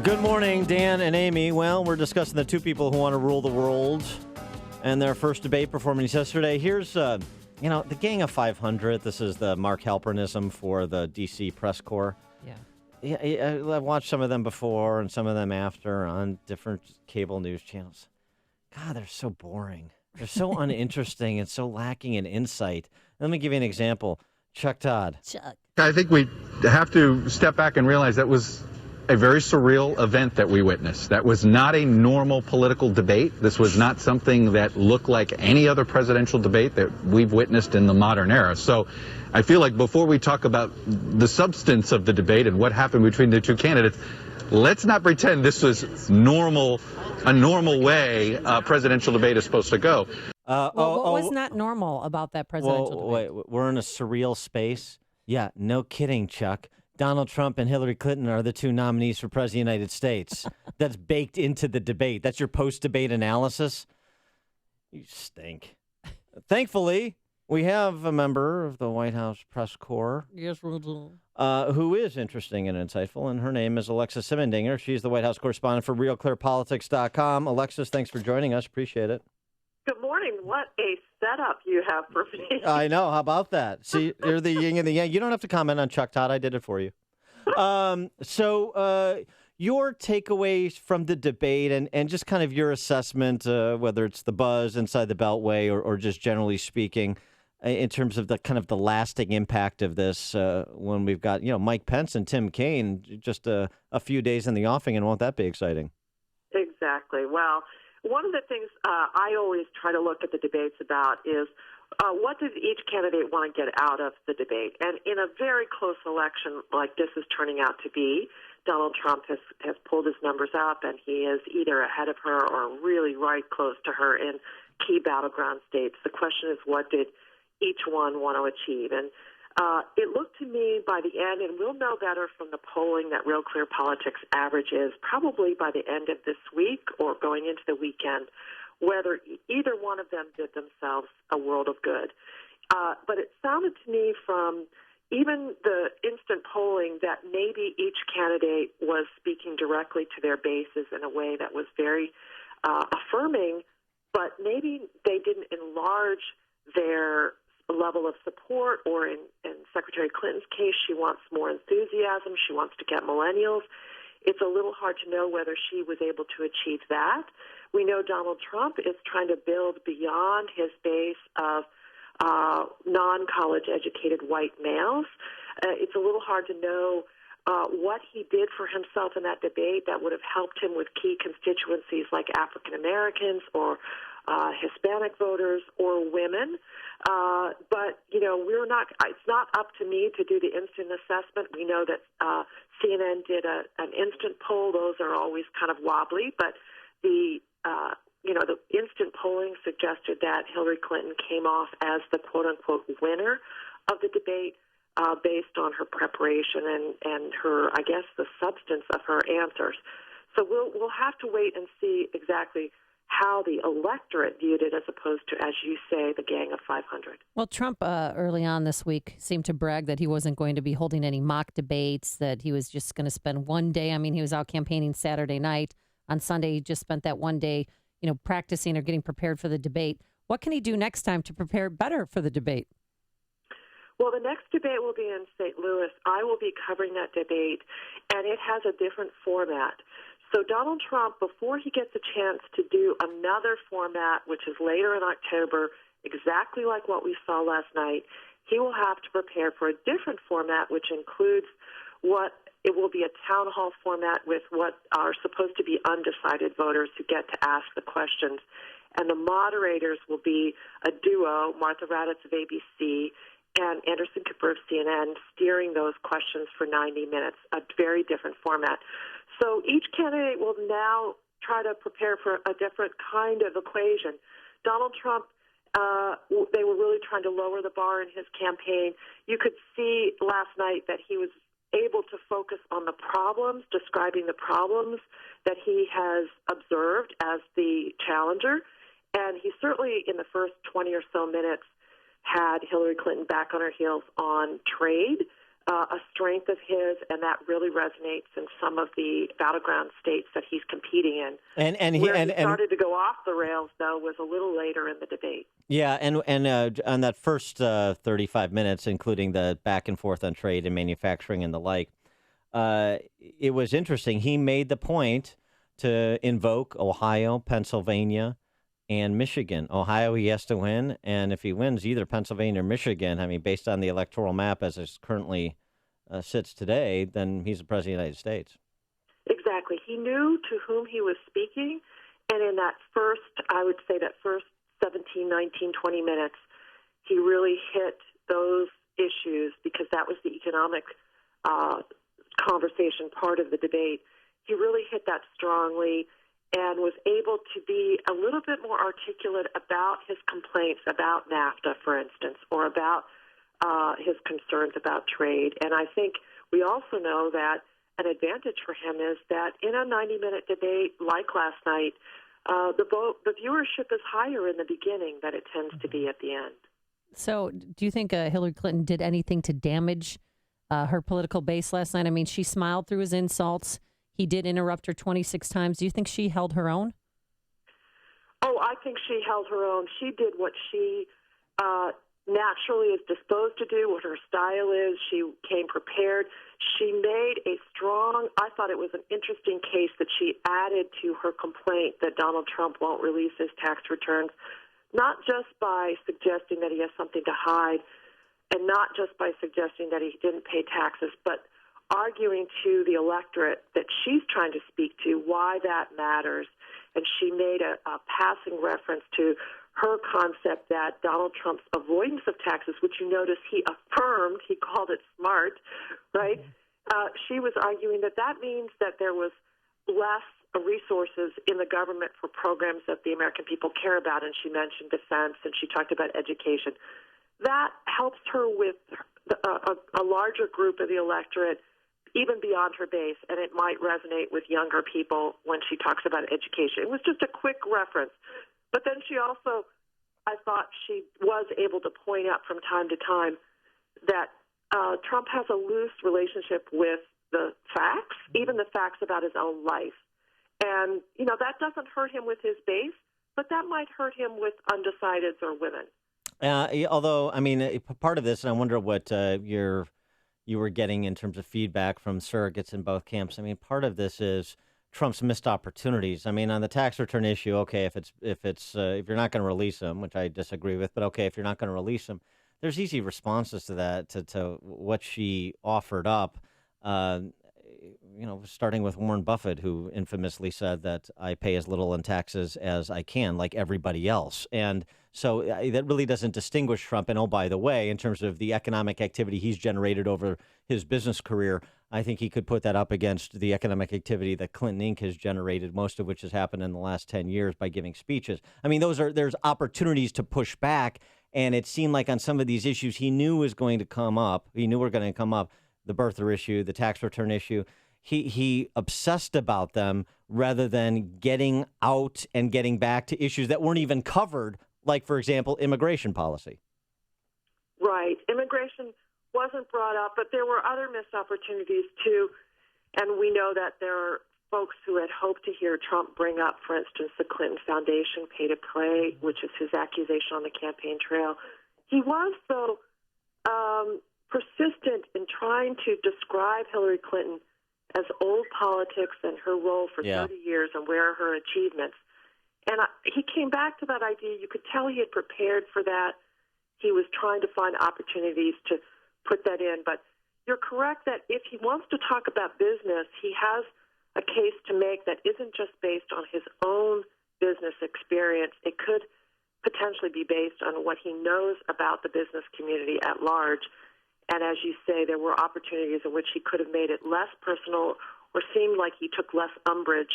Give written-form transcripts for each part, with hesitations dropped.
Good morning, Dan and Amy. Well, we're discussing the two people who want to rule the world and their first debate performance yesterday. Here's, the Gang of 500. This is the Mark Halperinism for the D.C. press corps. Yeah, I've watched some of them before and some of them after on different cable news channels. God, they're so boring. They're so uninteresting and so lacking in insight. Let me give you an example. Chuck Todd. I think we have to step back and realize that was a very surreal event that we witnessed. That was not a normal political debate. This was not something that looked like any other presidential debate that we've witnessed in the modern era. So I feel like before we talk about the substance of the debate and what happened between the two candidates, let's not pretend this was a normal way a presidential debate is supposed to go. What was not normal about that presidential debate? Wait, we're in a surreal space? Yeah, no kidding, Chuck. Donald Trump and Hillary Clinton are the two nominees for President of the United States. That's baked into the debate. That's your post-debate analysis? You stink. Thankfully, we have a member of the White House press corps. Yes, we do. Who is interesting and insightful, and her name is Alexis Simendinger. She's the White House correspondent for RealClearPolitics.com. Alexis, thanks for joining us. Appreciate it. Good morning. What a setup you have for me. I know. How about that? See, you're the yin and the yang. You don't have to comment on Chuck Todd. I did it for you. So your takeaways from the debate and just kind of your assessment, whether it's the buzz inside the Beltway or just generally speaking, in terms of the kind of the lasting impact of this when we've got, Mike Pence and Tim Kaine just a few days in the offing, and won't that be exciting? Exactly. Well, one of the things I always try to look at the debates about is what does each candidate want to get out of the debate? And in a very close election like this is turning out to be, Donald Trump has pulled his numbers up, and he is either ahead of her or really right close to her in key battleground states. The question is, what did each one want to achieve? And it looked to me by the end, and we'll know better from the polling that Real Clear Politics averages probably by the end of this week or going into the weekend, whether either one of them did themselves a world of good. But it sounded to me from even the instant polling that maybe each candidate was speaking directly to their bases in a way that was very affirming, but maybe they didn't enlarge their level of support, or in Secretary Clinton's case, she wants more enthusiasm. She wants to get millennials. It's a little hard to know whether she was able to achieve that. We know Donald Trump is trying to build beyond his base of non-college educated white males. It's a little hard to know what he did for himself in that debate that would have helped him with key constituencies like African Americans or Hispanic voters or women. But, it's not up to me to do the instant assessment. We know that CNN did an instant poll. Those are always kind of wobbly, but the instant polling suggested that Hillary Clinton came off as the quote-unquote winner of the debate based on her preparation and her, I guess, the substance of her answers. So we'll have to wait and see exactly how the electorate viewed it as opposed to, as you say, the Gang of 500. Well, Trump early on this week seemed to brag that he wasn't going to be holding any mock debates, that he was just going to spend one day. I mean, he was out campaigning Saturday night. On Sunday, he just spent that one day, practicing or getting prepared for the debate. What can he do next time to prepare better for the debate? Well, the next debate will be in St. Louis. I will be covering that debate, and it has a different format. So Donald Trump, before he gets a chance to do another format, which is later in October, exactly like what we saw last night, he will have to prepare for a different format, which includes it will be a town hall format with what are supposed to be undecided voters who get to ask the questions. And the moderators will be a duo, Martha Raddatz of ABC and Anderson Cooper of CNN, steering those questions for 90 minutes, a very different format. So each candidate will now try to prepare for a different kind of equation. Donald Trump, they were really trying to lower the bar in his campaign. You could see last night that he was able to focus on the problems, describing the problems that he has observed as the challenger. And he certainly, in the first 20 or so minutes, had Hillary Clinton back on her heels on trade. a strength of his, and that really resonates in some of the battleground states that he's competing in. And Where he started to go off the rails, though, was a little later in the debate. Yeah, and on that first 35 minutes, including the back and forth on trade and manufacturing and the like, it was interesting. He made the point to invoke Ohio, Pennsylvania, and Michigan. Ohio, he has to win, and if he wins either Pennsylvania or Michigan, I mean, based on the electoral map as it currently sits today, then he's the president of the United States. Exactly. He knew to whom he was speaking, and in that first, I would say that first 17, 19, 20 minutes, he really hit those issues because that was the economic conversation part of the debate. He really hit that strongly and was able to be a little bit more articulate about his complaints about NAFTA, for instance, or about his concerns about trade. And I think we also know that an advantage for him is that in a 90-minute debate like last night, the viewership is higher in the beginning than it tends to be at the end. So do you think Hillary Clinton did anything to damage her political base last night? I mean, she smiled through his insults. He did interrupt her 26 times. Do you think she held her own? Oh, I think she held her own. She did what she naturally is disposed to do, what her style is. She came prepared. She made a strong, I thought it was an interesting case that she added to her complaint that Donald Trump won't release his tax returns, not just by suggesting that he has something to hide and not just by suggesting that he didn't pay taxes, but arguing to the electorate that she's trying to speak to why that matters. And she made a passing reference to her concept that Donald Trump's avoidance of taxes, which you notice he affirmed, he called it smart, right? She was arguing that that means that there was less resources in the government for programs that the American people care about, and she mentioned defense, and she talked about education. That helps her with a larger group of the electorate, even beyond her base, and it might resonate with younger people when she talks about education. It was just a quick reference. But then she also, I thought she was able to point out from time to time that Trump has a loose relationship with the facts, even the facts about his own life. And, that doesn't hurt him with his base, but that might hurt him with undecideds or women. Although, I mean, part of this, and I wonder what you were getting in terms of feedback from surrogates in both camps. I mean, part of this is Trump's missed opportunities. I mean, on the tax return issue, okay, if you're not going to release them, which I disagree with, but okay, if you're not going to release them, there's easy responses to that, to what she offered up. Starting with Warren Buffett, who infamously said that I pay as little in taxes as I can, like everybody else. And so that really doesn't distinguish Trump. And oh, by the way, in terms of the economic activity he's generated over his business career, I think he could put that up against the economic activity that Clinton Inc. has generated, most of which has happened in the last 10 years by giving speeches. I mean, there's opportunities to push back. And it seemed like on some of these issues he knew was going to come up. He knew were going to come up, the birther issue, the tax return issue. He obsessed about them rather than getting out and getting back to issues that weren't even covered, like, for example, immigration policy. Right. Immigration wasn't brought up, but there were other missed opportunities, too. And we know that there are folks who had hoped to hear Trump bring up, for instance, the Clinton Foundation pay to play, which is his accusation on the campaign trail. He was, though, persistent in trying to describe Hillary Clinton as old politics and her role for 30 years and where are her achievements. And he came back to that idea. You could tell he had prepared for that. He was trying to find opportunities to put that in. But you're correct that if he wants to talk about business, he has a case to make that isn't just based on his own business experience. It could potentially be based on what he knows about the business community at large. And as you say, there were opportunities in which he could have made it less personal or seemed like he took less umbrage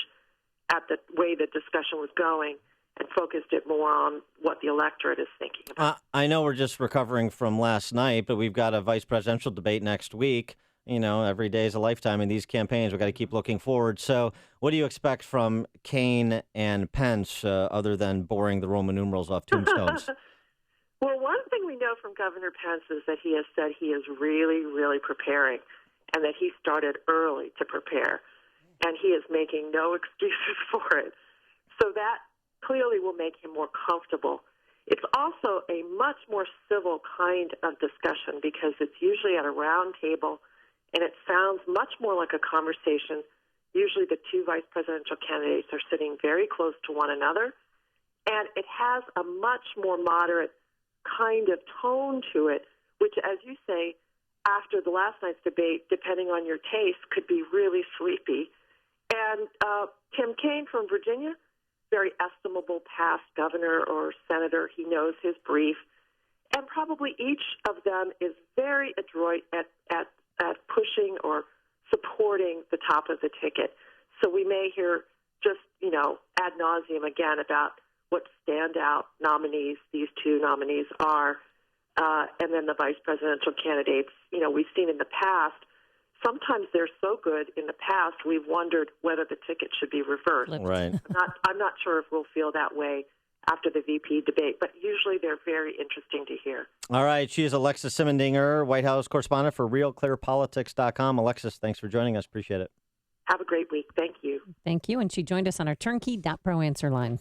at the way the discussion was going and focused it more on what the electorate is thinking about. I know we're just recovering from last night, but we've got a vice presidential debate next week. Every day is a lifetime in these campaigns. We've got to keep looking forward. So what do you expect from Kaine and Pence other than boring the Roman numerals off tombstones? Well, one thing we know from Governor Pence is that he has said he is really, really preparing and that he started early to prepare, and he is making no excuses for it. So that clearly will make him more comfortable. It's also a much more civil kind of discussion because it's usually at a round table, and it sounds much more like a conversation. Usually the two vice presidential candidates are sitting very close to one another, and it has a much more moderate kind of tone to it, which, as you say, after the last night's debate, depending on your taste, could be really sleepy. And Tim Kaine from Virginia, very estimable past governor or senator. He knows his brief. And probably each of them is very adroit at pushing or supporting the top of the ticket. So we may hear just, ad nauseum again about what standout nominees these two nominees are. And then the vice presidential candidates, we've seen in the past, sometimes they're so good in the past, we've wondered whether the ticket should be reversed. Right. I'm not sure if we'll feel that way after the VP debate, but usually they're very interesting to hear. All right. She is Alexis Simendinger, White House correspondent for RealClearPolitics.com. Alexis, thanks for joining us. Appreciate it. Have a great week. Thank you. Thank you. And she joined us on our turnkey.pro answer line.